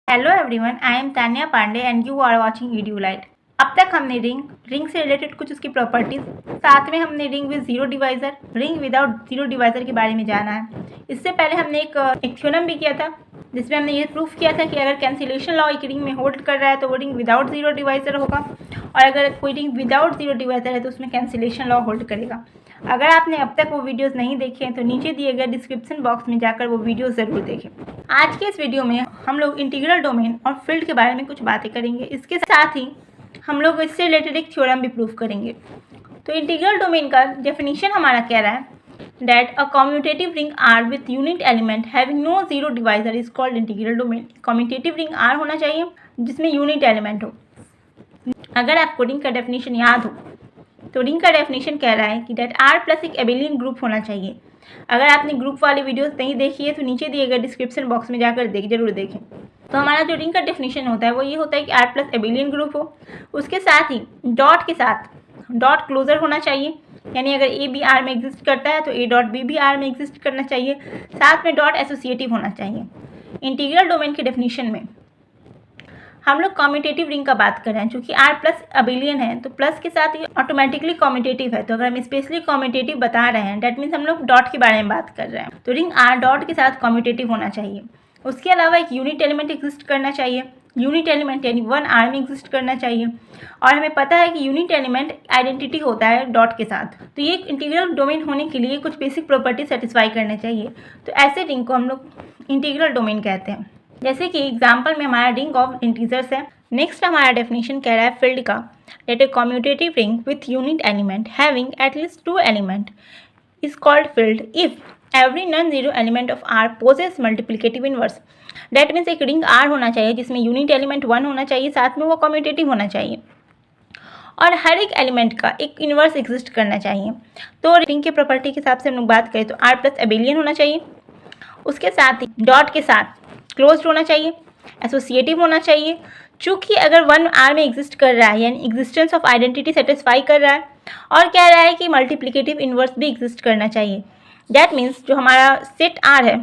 Hello everyone, I am Tanya Pandey and you are watching EduLite। अब तक हमने रिंग से रिलेटेड कुछ उसकी प्रॉपर्टीज, साथ में हमने ring with zero divisor, ring without zero divisor के बारे में जाना है। इससे पहले हमने एक थ्योरम भी किया था जिसमें हमने ये प्रूफ किया था कि अगर कैंसिलेशन लॉ एक रिंग में होल्ड कर रहा है तो वो रिंग विदाउट जीरो डिवाइजर होगा, और अगर कोई रिंग विदाउट जीरो डिवाइजर है तो उसमें कैंसिलेशन लॉ होल्ड करेगा। अगर आपने अब तक वो वीडियोस नहीं देखे हैं तो नीचे दिए गए डिस्क्रिप्शन बॉक्स में जाकर वो वीडियोस ज़रूर देखें। आज के इस वीडियो में हम लोग इंटीग्रल डोमेन और फील्ड के बारे में कुछ बातें करेंगे। इसके साथ ही हम लोग इससे रिलेटेड एक थ्योरम भी प्रूव करेंगे। तो इंटीग्रल डोमेन का डेफिनेशन हमारा कह रहा है that a commutative ring R with unit element having no zero divisor is called integral domain। commutative ring R होना चाहिए जिसमें यूनिट एलिमेंट हो। अगर आपको रिंग का डेफिनेशन याद हो तो रिंग का डेफिनेशन कह रहा है कि डेट R प्लस एक एबेलियन ग्रुप होना चाहिए। अगर आपने ग्रुप वाली वीडियोस नहीं देखी है तो नीचे दिए गए डिस्क्रिप्शन बॉक्स में जाकर जरूर देखें। तो हमारा जो रिंग का डेफिनेशन होता है वो ये होता है कि R प्लस एबेलियन ग्रुप हो, उसके साथ ही डॉट के साथ डॉट क्लोजर होना चाहिए, यानी अगर ए बी आर में एग्जिस्ट करता है तो ए डॉट बी भी आर में एग्जिस्ट करना चाहिए, साथ में डॉट एसोसिएटिव होना चाहिए। इंटीग्रल डोमेन के डेफिनेशन में हम लोग कॉम्यूटेटिव रिंग का बात कर रहे हैं। चूँकि आर प्लस अबेलियन है तो प्लस के साथ ये ऑटोमेटिकली कॉम्यूटेटिव है, तो अगर हम स्पेशली कॉम्यूटेटिव बता रहे हैं डैट मीन्स हम लोग डॉट के बारे में बात कर रहे हैं। तो रिंग आर डॉट के साथ कॉम्यूटेटिव होना चाहिए। उसके अलावा एक यूनिट एलिमेंट एग्जिस्ट करना चाहिए, यूनिट एलिमेंट यानी वन आर में एग्जिस्ट करना चाहिए, और हमें पता है कि यूनिट एलिमेंट आइडेंटिटी होता है डॉट के साथ। तो ये एक इंटीग्रल डोमेन होने के लिए कुछ बेसिक प्रॉपर्टी सेटिस्फाई करने चाहिए। तो ऐसे रिंग को हम लोग इंटीग्रल डोमेन कहते हैं। जैसे कि एग्जाम्पल में हमारा रिंग ऑफ इंटीजर्स है। नेक्स्ट हमारा डेफिनेशन कह रहा है फील्ड का, that a commutative ring with unit element having at least two element is called field if every non zero element of R possess multiplicative inverse. That means एक ring R होना चाहिए जिसमें unit element 1 होना चाहिए, साथ में वो कॉम्यूटेटिव होना चाहिए, और हर एक एलिमेंट का एक इन्वर्स एग्जिस्ट करना चाहिए। तो रिंग के प्रॉपर्टी के हिसाब से हम लोग बात करें तो आर प्लस एबेलियन होना चाहिए, उसके साथ ही डॉट के साथ क्लोज्ड होना चाहिए, एसोसिएटिव होना चाहिए। चूँकि अगर वन आर में एग्जिस्ट कर रहा है यानी एग्जिस्टेंस ऑफ आइडेंटिटी सेटिस्फाई कर रहा है, और कह रहा है कि मल्टीप्लिकेटिव इन्वर्स भी एग्जिस्ट करना चाहिए। दैट मीन्स जो हमारा सेट आर है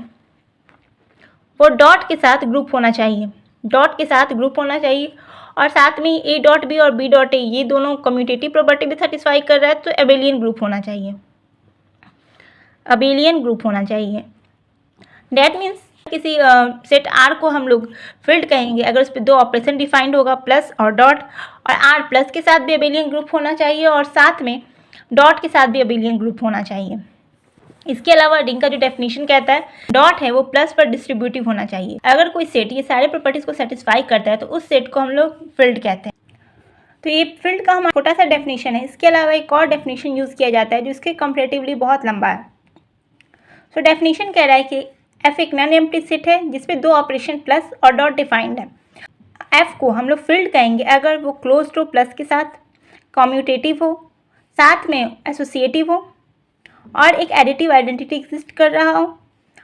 वो डॉट के साथ ग्रुप होना चाहिए, डॉट के साथ ग्रुप होना चाहिए, और साथ में ए डॉट बी और बी डॉट ए ये दोनों कम्यूटेटिव प्रॉपर्टी भी सेटिस्फाई कर रहा है, तो एबेलियन ग्रुप होना चाहिए, अबेलियन ग्रुप होना चाहिए। डैट मीन्स किसी सेट आर को हम लोग फील्ड कहेंगे अगर उस पर दो ऑपरेशन डिफाइंड होगा, प्लस और डॉट, और आर प्लस के साथ भी अबेलियन ग्रुप होना चाहिए और साथ में डॉट के साथ भी अबेलियन ग्रुप होना चाहिए। इसके अलावा रिंग का जो डेफिनेशन कहता है डॉट है वो प्लस पर डिस्ट्रीब्यूटिव होना चाहिए। अगर कोई सेट ये सारे प्रॉपर्टीज को सेटिस्फाई करता है तो उस सेट को हम लोग फील्ड कहते हैं। तो ये फील्ड का हमारा छोटा सा डेफिनेशन है। इसके अलावा एक और डेफिनेशन यूज़ किया जाता है जो इसके कंपेरेटिवली बहुत लंबा है। तो डेफिनेशन कह रहा है कि एफ एक नॉन एम्प्टी सेट है जिसपे दो ऑपरेशन प्लस और डॉट डिफाइंड है। एफ को हम लोग फील्ड कहेंगे अगर वो क्लोज्ड हो, प्लस के साथ कॉम्यूटेटिव हो, साथ में एसोसिएटिव हो, और एक एडिटिव आइडेंटिटी एग्जिस्ट कर रहा हो,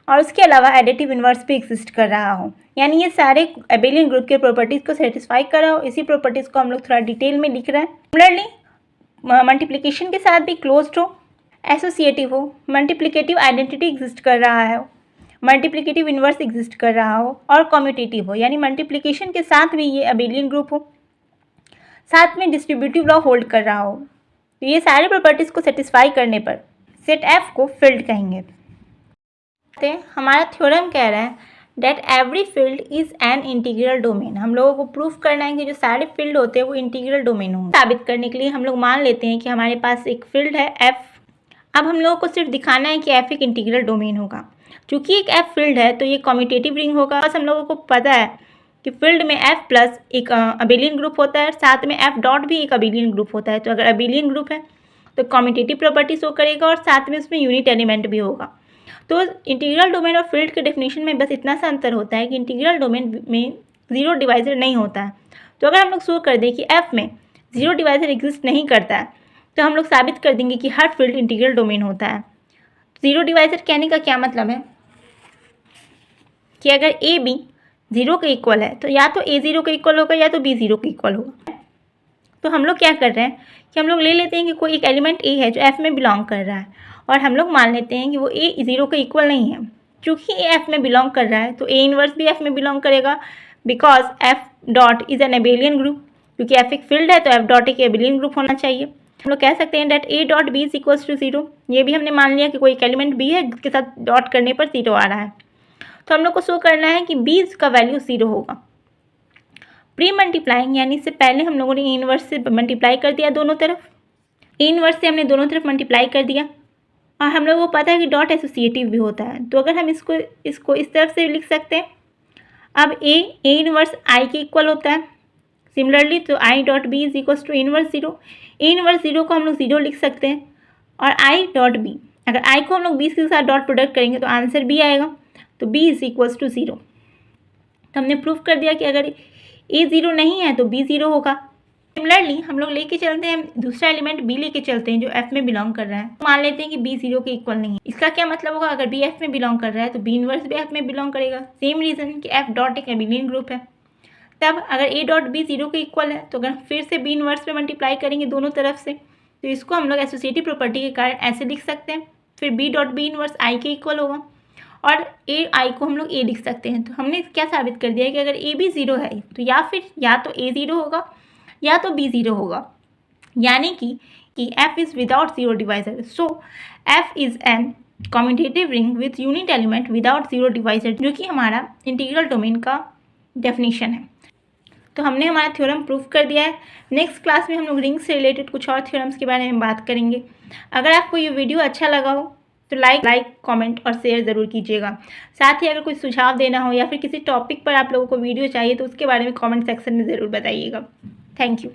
और उसके अलावा एडिटिव इन्वर्स भी एग्जिस्ट कर रहा हो, यानी ये सारे एबेलियन ग्रुप के प्रॉपर्टीज़ को सेटिस्फाई कर रहा हो। इसी प्रॉपर्टीज़ को हम लोग थोड़ा डिटेल में लिख रहे हैं। सिमिलरली मल्टीप्लिकेशन के साथ भी क्लोज्ड हो, एसोसिएटिव हो, मल्टीप्लिकेटिव आइडेंटिटी एग्जिस्ट कर रहा है, मल्टीप्लिकेटिव इन्वर्स एग्जिस्ट कर रहा हो, और कम्यूटेटिव हो, यानी मल्टीप्लिकेशन के साथ भी ये अबेलियन ग्रुप हो, साथ में डिस्ट्रीब्यूटिव लॉ होल्ड कर रहा हो। तो ये सारे प्रॉपर्टीज़ को सेटिस्फाई करने पर सेट एफ को फील्ड कहेंगे। हमारा थ्योरम कह रहा है that every field is an integral domain. हम लोगों को प्रूफ करना है कि जो सारे फील्ड होते हैं वो इंटीग्रल डोमेन होंगे। साबित करने के लिए हम लोग मान लेते हैं कि हमारे पास एक फील्ड है एफ। अब हम लोगों को सिर्फ दिखाना है कि एफ एक इंटीग्रल डोमेन होगा। चूँकि एक एफ फील्ड है तो ये कम्यूटेटिव रिंग होगा। बस हम लोगों को पता है कि फील्ड में एफ प्लस एक अबेलियन ग्रुप होता है, साथ में एफ डॉट भी एक अबेलियन ग्रुप होता है। तो अगर अबेलियन ग्रुप है तो कम्यूटेटिव प्रॉपर्टी शो करेगा और साथ में उसमें यूनिट एलिमेंट भी होगा। तो इंटीग्रल डोमेन और फील्ड के डेफिनेशन में बस इतना सा अंतर होता है कि इंटीग्रल डोमेन में जीरो डिवाइजर नहीं होता है। तो अगर हम लोग शो कर दें कि एफ में जीरो डिवाइजर एग्जिस्ट नहीं करता है तो हम लोग साबित कर देंगे कि हर फील्ड इंटीग्रल डोमेन होता है। जीरो डिवाइजर कहने का क्या मतलब है कि अगर ए बी जीरो के इक्वल है तो या तो ए जीरो के इक्वल होगा या तो बी जीरो के इक्वल होगा। तो हम लोग क्या कर रहे हैं कि हम लोग ले लेते हैं कि कोई एक एलिमेंट ए है जो एफ में बिलोंग कर रहा है, और हम लोग मान लेते हैं कि वो ए जीरो के इक्वल नहीं है। क्योंकि ए एफ में बिलोंग कर रहा है तो ए इन्वर्स भी एफ में बिलोंग करेगा, because F dot is an abelian group, क्योंकि एफ एक फील्ड है तो एफ डॉट एक एबेलियन ग्रुप होना चाहिए। हम लोग कह सकते हैं that A dot B is equals to 0। ये भी हमने मान लिया कि कोई एक एलिमेंट बी है जिसके साथ डॉट करने पर 0 आ रहा है, तो हम लोग को शो करना है कि बी का वैल्यू 0 होगा। प्री मल्टीप्लाइंग यानी इससे पहले हम लोगों ने इनवर्स से मल्टीप्लाई कर दिया दोनों तरफ, इनवर्स से हमने दोनों तरफ मल्टीप्लाई कर दिया, और हम लोगों को पता है कि डॉट एसोसिएटिव भी होता है, तो अगर हम इसको इस तरफ से लिख सकते हैं। अब ए इनवर्स आई के इक्वल होता है, सिमिलरली तो I dot B is equals to inverse 0। Inverse 0 को हम लोग 0 लिख सकते हैं, और आई डॉट बी, अगर आई को हम लोग बी के साथ डॉट प्रोडक्ट करेंगे तो आंसर बी आएगा, तो बी इज इक्वल्स टू 0। तो हमने प्रूफ कर दिया कि अगर ए 0 नहीं है तो बी 0 होगा। सिमिलरली हम लोग लेके चलते हैं दूसरा एलिमेंट बी लेके चलते हैं जो एफ में बिलोंग कर रहा है। मान लेते हैं कि बी 0 के इक्वल नहीं है। इसका क्या मतलब होगा, अगर बी एफ में बिलोंग कर रहा है तो बी इनवर्स भी एफ में बिलोंग करेगा। सेम रीज़न कि एफ डॉट एक एबेलियन ग्रुप है। तब अगर ए डॉट बी 0 के इक्वल है तो अगर फिर से बी इनवर्स पे मल्टीप्लाई करेंगे दोनों तरफ से, तो इसको हम लोग एसोसिएटिव प्रॉपर्टी के कारण ऐसे लिख सकते हैं। फिर B dot B inverse I के इक्वल होगा, और ए आई को हम लोग ए लिख सकते हैं। तो हमने क्या साबित कर दिया कि अगर ए भी 0 है तो या तो ए 0 होगा या तो बी 0 होगा, यानी कि F is without 0 divisor. So F is an commutative ring with unit element without 0 divisor, जो कि हमारा इंटीग्रल डोमेन का डेफिनेशन है। तो हमने हमारा थ्योरम प्रूफ कर दिया है। नेक्स्ट क्लास में हम लोग रिंग से रिलेटेड कुछ और थ्योरम्स के बारे में बात करेंगे। अगर आपको ये वीडियो अच्छा लगा हो तो लाइक कमेंट और शेयर ज़रूर कीजिएगा। साथ ही अगर कोई सुझाव देना हो या फिर किसी टॉपिक पर आप लोगों को वीडियो चाहिए तो उसके बारे में कमेंट सेक्शन में ज़रूर बताइएगा। Thank you.